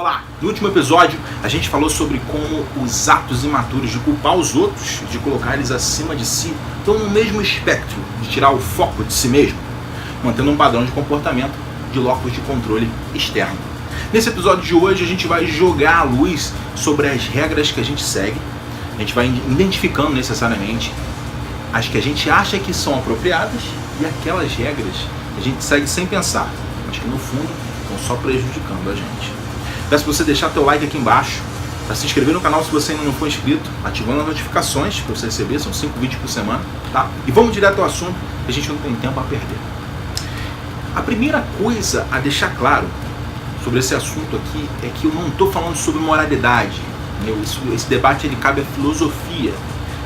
Olá! No último episódio a gente falou sobre como os atos imaturos de culpar os outros, de colocar eles acima de si, estão no mesmo espectro de tirar o foco de si mesmo, mantendo um padrão de comportamento de locus de controle externo. Nesse episódio de hoje a gente vai jogar a luz sobre as regras que a gente segue, a gente vai identificando necessariamente as que a gente acha que são apropriadas e aquelas regras que a gente segue sem pensar, mas que no fundo estão só prejudicando a gente. Peço para você deixar teu like aqui embaixo, para se inscrever no canal se você ainda não for inscrito, ativando as notificações para você receber, são 5 vídeos por semana, tá? E vamos direto ao assunto, que a gente não tem tempo a perder. A primeira coisa a deixar claro sobre esse assunto aqui é que eu não estou falando sobre moralidade, esse debate ele cabe à filosofia,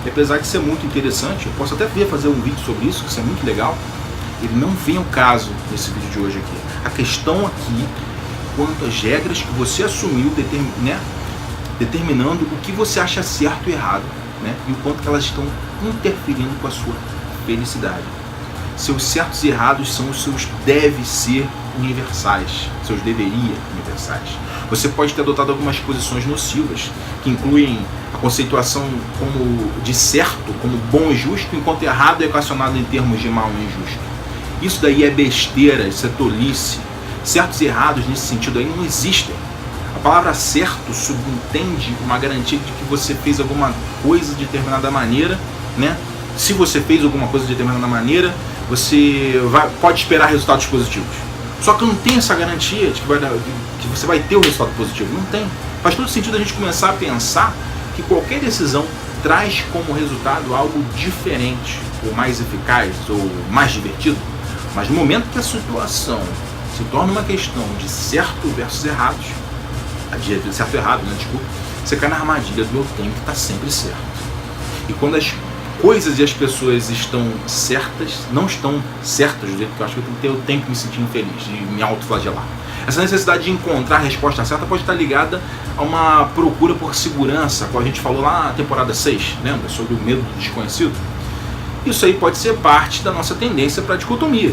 e apesar de ser muito interessante, eu posso até vir fazer um vídeo sobre isso, que isso é muito legal, ele não vem ao caso nesse vídeo de hoje aqui. A questão aqui quanto às regras que você assumiu, determinando o que você acha certo e errado, e o quanto que elas estão interferindo com a sua felicidade. Seus certos e errados são os seus deve ser universais, seus deveria universais. Você pode ter adotado algumas posições nocivas, que incluem a conceituação como de certo, como bom e justo, enquanto errado é equacionado em termos de mal e injusto. Isso daí é besteira, isso é tolice. Certos e errados nesse sentido aí não existem. A palavra certo subentende uma garantia de que você fez alguma coisa de determinada maneira, Se você fez alguma coisa de determinada maneira, você pode esperar resultados positivos. Só que não tem essa garantia de que você vai ter o resultado positivo. Não tem. Faz todo sentido a gente começar a pensar que qualquer decisão traz como resultado algo diferente, ou mais eficaz, ou mais divertido. Mas no momento que a situação se torna uma questão de certo versus errados, de certo e errado, você cai na armadilha do eu tenho que estar sempre certo. E quando as coisas e as pessoas estão certas, não estão certas do jeito que eu acho que eu tenho que me sentir infeliz, de me autoflagelar. Essa necessidade de encontrar a resposta certa pode estar ligada a uma procura por segurança, como a gente falou lá na temporada 6, lembra? Sobre o medo do desconhecido. Isso aí pode ser parte da nossa tendência para a dicotomia.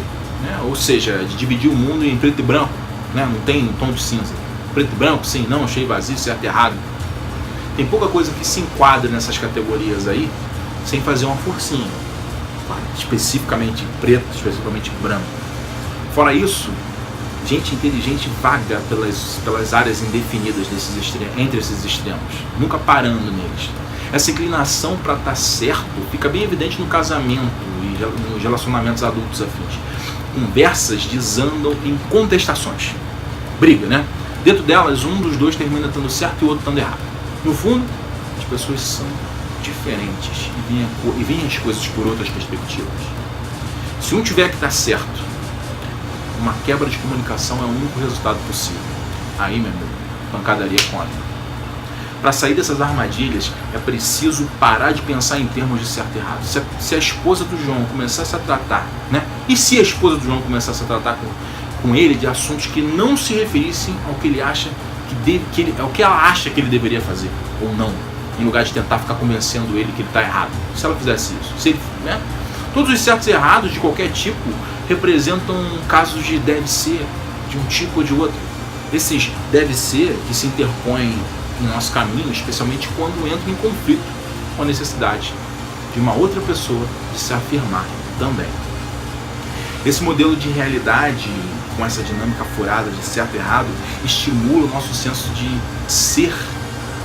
Ou seja, de dividir o mundo em preto e branco, não tem tom de cinza. Preto e branco, sim, não, cheio e vazio, certo e errado. Tem pouca coisa que se enquadra nessas categorias aí, sem fazer uma forcinha. Especificamente preto, especificamente branco. Fora isso, gente inteligente vaga pelas áreas indefinidas entre esses extremos, nunca parando neles. Essa inclinação para estar certo fica bem evidente no casamento e nos relacionamentos adultos afins. Conversas desandam em contestações. Briga, Dentro delas, um dos dois termina estando certo e o outro estando errado. No fundo, as pessoas são diferentes e veem as coisas por outras perspectivas. Se um tiver que estar certo, uma quebra de comunicação é o único resultado possível. Aí, meu amigo, pancadaria cósmica. Para sair dessas armadilhas, é preciso parar de pensar em termos de certo e errado. Se a esposa do João começasse a tratar, E se a esposa do João começasse a tratar com ele de assuntos que não se referissem ao que ele acha ao que ela acha que ele deveria fazer, ou não, em lugar de tentar ficar convencendo ele que ele está errado. Se ela fizesse isso, todos os certos e errados de qualquer tipo representam casos de deve ser, de um tipo ou de outro. Esses deve ser que se interpõem no nosso caminho, especialmente quando entra em conflito com a necessidade de uma outra pessoa de se afirmar também. Esse modelo de realidade, com essa dinâmica furada de certo e errado, estimula o nosso senso de ser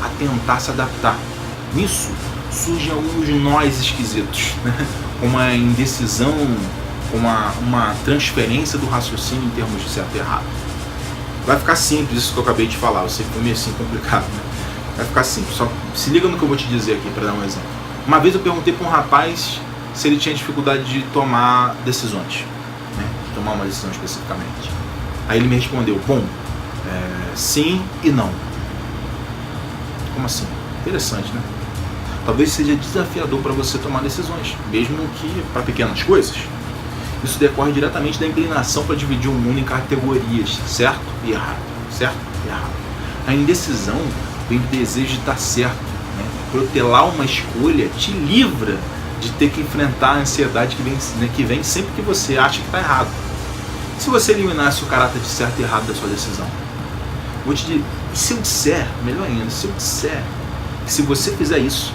a tentar se adaptar. Nisso surgem alguns nós esquisitos, com uma indecisão, com uma transferência do raciocínio em termos de certo e errado. Vai ficar simples isso que eu acabei de falar, eu sei que foi meio assim complicado, Vai ficar simples, só se liga no que eu vou te dizer aqui para dar um exemplo. Uma vez eu perguntei para um rapaz se ele tinha dificuldade de tomar decisões, de tomar uma decisão especificamente. Aí ele me respondeu, sim e não. Como assim? Interessante, Talvez seja desafiador para você tomar decisões, mesmo que para pequenas coisas. Isso decorre diretamente da inclinação para dividir o mundo em categorias, certo e errado, certo e errado. A indecisão vem do desejo de estar certo, Protelar uma escolha te livra de ter que enfrentar a ansiedade que vem sempre que você acha que está errado. Se você eliminasse o caráter de certo e errado da sua decisão, vou te E se eu disser, melhor ainda, se eu disser que se você fizer isso,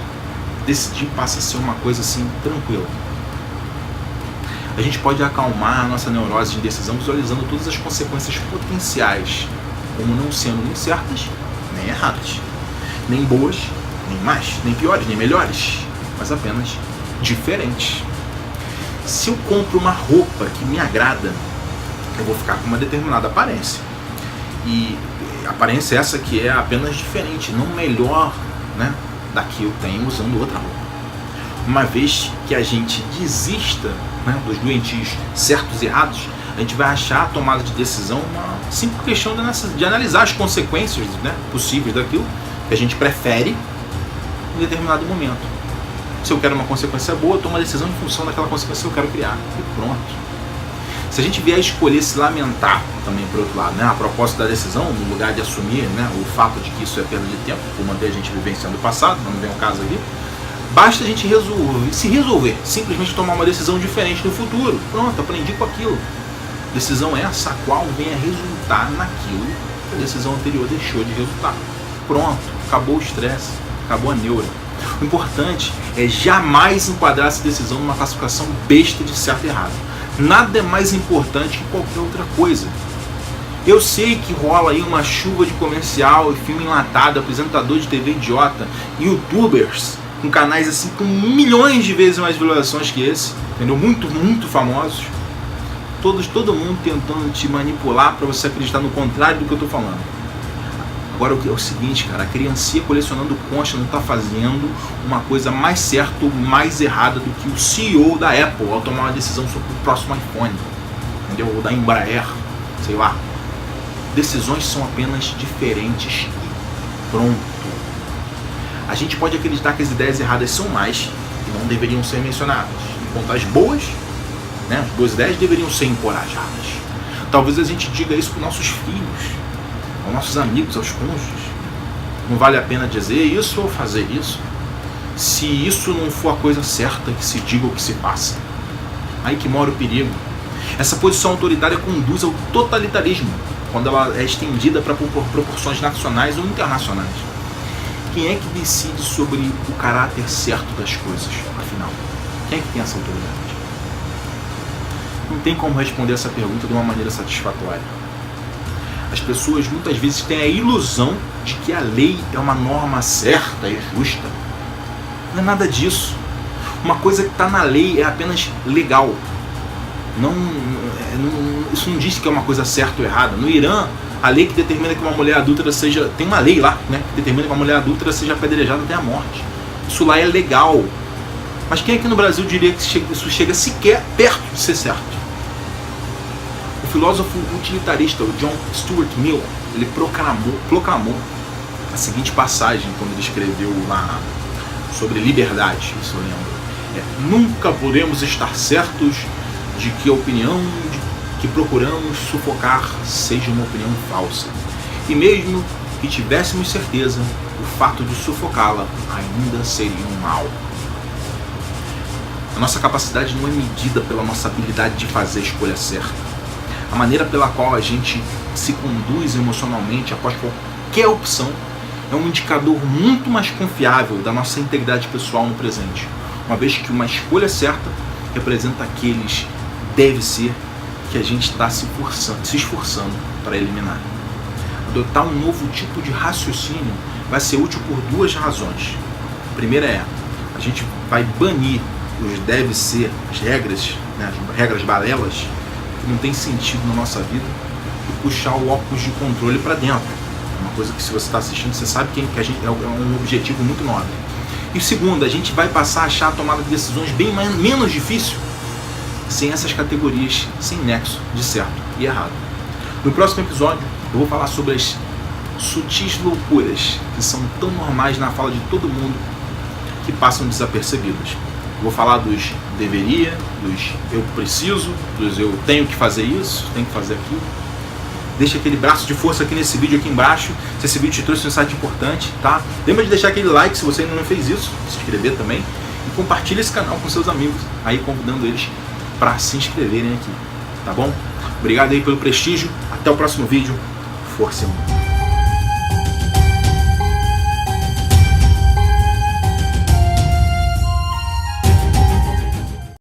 decidir passa a ser uma coisa assim, tranquila. A gente pode acalmar a nossa neurose de indecisão visualizando todas as consequências potenciais, como não sendo nem certas, nem erradas, nem boas, nem más, nem piores, nem melhores, mas apenas diferentes. Se eu compro uma roupa que me agrada, eu vou ficar com uma determinada aparência. E aparência essa que é apenas diferente, não melhor, né, da que eu tenho usando outra roupa. Uma vez que a gente desista, né, dos doentios certos e errados, a gente vai achar a tomada de decisão uma simples questão de analisar as consequências, né, possíveis daquilo que a gente prefere em determinado momento. Se eu quero uma consequência boa, eu tomo uma decisão em função daquela consequência que eu quero criar. E pronto. Se a gente vier escolher se lamentar também, por outro lado, né, a propósito da decisão, no lugar de assumir, né, o fato de que isso é perda de tempo, por manter a gente vivenciando o passado, não vem o caso aqui, basta a gente resolver, simplesmente tomar uma decisão diferente no futuro. Pronto, aprendi com aquilo. Decisão essa a qual vem a resultar naquilo que a decisão anterior deixou de resultar. Pronto, acabou o estresse, acabou a neura. O importante é jamais enquadrar essa decisão numa classificação besta de certo e errado. Nada é mais importante que qualquer outra coisa. Eu sei que rola aí uma chuva de comercial e filme enlatado, apresentador de TV idiota, youtubers com canais assim com milhões de vezes mais visualizações que esse, entendeu? Muito famosos. Todo mundo tentando te manipular para você acreditar no contrário do que eu tô falando. Agora é o seguinte, cara, a criancinha colecionando concha não está fazendo uma coisa mais certa ou mais errada do que o CEO da Apple ao tomar uma decisão sobre o próximo iPhone, entendeu? Ou da Embraer, sei lá. Decisões são apenas diferentes e pronto. A gente pode acreditar que as ideias erradas são mais e não deveriam ser mencionadas, enquanto as boas, né, as boas ideias deveriam ser encorajadas. Talvez a gente diga isso para os nossos filhos, aos nossos amigos, aos cônjuges. Não vale a pena dizer isso ou fazer isso, se isso não for a coisa certa que se diga ou que se passa. Aí que mora o perigo. Essa posição autoritária conduz ao totalitarismo, quando ela é estendida para proporções nacionais ou internacionais. Quem é que decide sobre o caráter certo das coisas, afinal? Quem é que tem essa autoridade? Não tem como responder essa pergunta de uma maneira satisfatória. As pessoas muitas vezes têm a ilusão de que a lei é uma norma certa e justa. Não é nada disso. Uma coisa que está na lei é apenas legal. Isso não diz que é uma coisa certa ou errada. No Irã, a lei que determina que uma mulher adúltera seja... Tem uma lei lá, né, que determina que uma mulher adúltera seja apedrejada até a morte. Isso lá é legal. Mas quem aqui no Brasil diria que isso chega sequer perto de ser certo? O filósofo utilitarista, o John Stuart Mill, ele proclamou a seguinte passagem quando ele escreveu lá sobre liberdade, isso eu lembro. Nunca podemos estar certos de que a opinião que procuramos sufocar seja uma opinião falsa. E mesmo que tivéssemos certeza, o fato de sufocá-la ainda seria um mal. A nossa capacidade não é medida pela nossa habilidade de fazer a escolha certa. A maneira pela qual a gente se conduz emocionalmente após qualquer opção é um indicador muito mais confiável da nossa integridade pessoal no presente, uma vez que uma escolha certa representa aqueles deve ser que a gente está se esforçando para eliminar. Adotar um novo tipo de raciocínio vai ser útil por duas razões. A primeira é, a gente vai banir os deve ser, as regras, né, as regras balelas, que não tem sentido na nossa vida, e puxar o óculos de controle para dentro. É uma coisa que, se você está assistindo, você sabe que a gente, é um objetivo muito nobre. E segundo, a gente vai passar a achar a tomada de decisões bem menos difícil sem essas categorias, sem nexo de certo e errado. No próximo episódio, eu vou falar sobre as sutis loucuras que são tão normais na fala de todo mundo que passam desapercebidas. Eu vou falar dos deveria, dos eu preciso, dos eu tenho que fazer isso, tenho que fazer aquilo. Deixa aquele braço de força aqui nesse vídeo aqui embaixo, se esse vídeo te trouxe um insight importante, tá? Lembra de deixar aquele like se você ainda não fez isso, se inscrever também, e compartilha esse canal com seus amigos, aí convidando eles para se inscreverem aqui, tá bom? Obrigado aí pelo prestígio, até o próximo vídeo, força e amor.